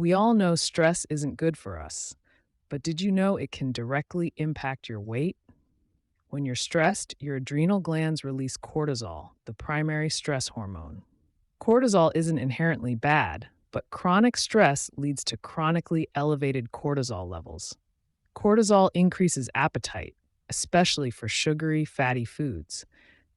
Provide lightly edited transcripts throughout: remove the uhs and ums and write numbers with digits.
We all know stress isn't good for us, but did you know it can directly impact your weight? When you're stressed, your adrenal glands release cortisol, the primary stress hormone. Cortisol isn't inherently bad, but chronic stress leads to chronically elevated cortisol levels. Cortisol increases appetite, especially for sugary, fatty foods.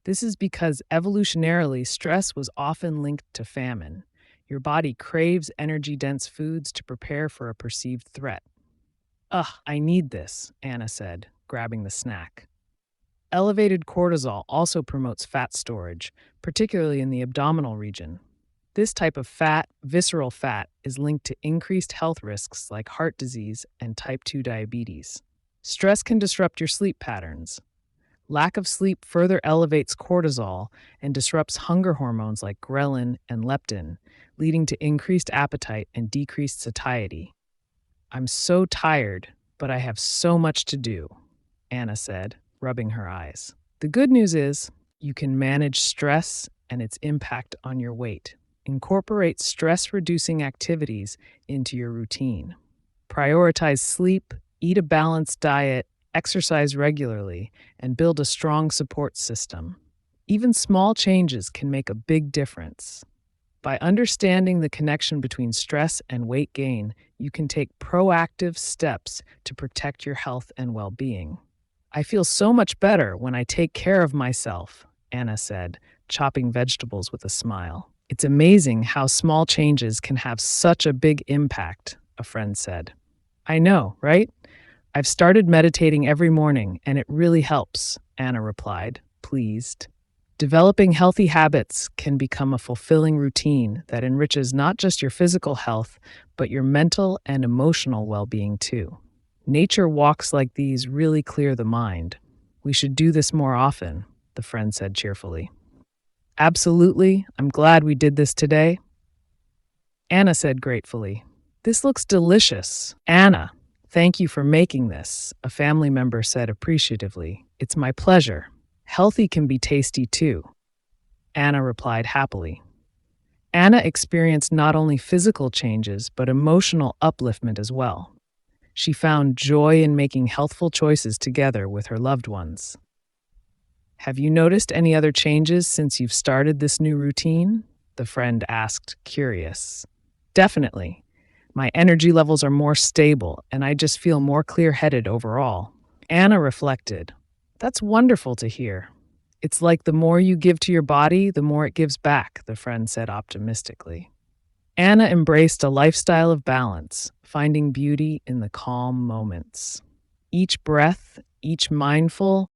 This is because evolutionarily, stress was often linked to famine. Your body craves energy dense foods to prepare for a perceived threat. Ugh, I need this, Anna said, grabbing the snack. Elevated cortisol also promotes fat storage, particularly in the abdominal region. This type of fat, visceral fat, is linked to increased health risks like heart disease and type 2 diabetes. Stress can disrupt your sleep patterns. Lack of sleep further elevates cortisol and disrupts hunger hormones like ghrelin and leptin, leading to increased appetite and decreased satiety. I'm so tired, but I have so much to do, Anna said, rubbing her eyes. The good news is you can manage stress and its impact on your weight. Incorporate stress-reducing activities into your routine. Prioritize sleep, eat a balanced diet, exercise regularly, and build a strong support system. Even small changes can make a big difference. By understanding the connection between stress and weight gain, you can take proactive steps to protect your health and well-being. I feel so much better when I take care of myself, Anna said, chopping vegetables with a smile. It's amazing how small changes can have such a big impact, a friend said. I know, right? I've started meditating every morning and it really helps, Anna replied, pleased. Developing healthy habits can become a fulfilling routine that enriches not just your physical health, but your mental and emotional well-being too. Nature walks like these really clear the mind. We should do this more often, the friend said cheerfully. Absolutely. I'm glad we did this today, Anna said gratefully. This looks delicious. Anna, thank you for making this, a family member said appreciatively. It's my pleasure. Healthy can be tasty too, Anna replied happily. Anna experienced not only physical changes, but emotional upliftment as well. She found joy in making healthful choices together with her loved ones. Have you noticed any other changes since you've started this new routine? The friend asked, curious. Definitely. My energy levels are more stable, and I just feel more clear-headed overall. Anna reflected. That's wonderful to hear. It's like the more you give to your body, the more it gives back, the friend said optimistically. Anna embraced a lifestyle of balance, finding beauty in the calm moments. Each breath, each mindful,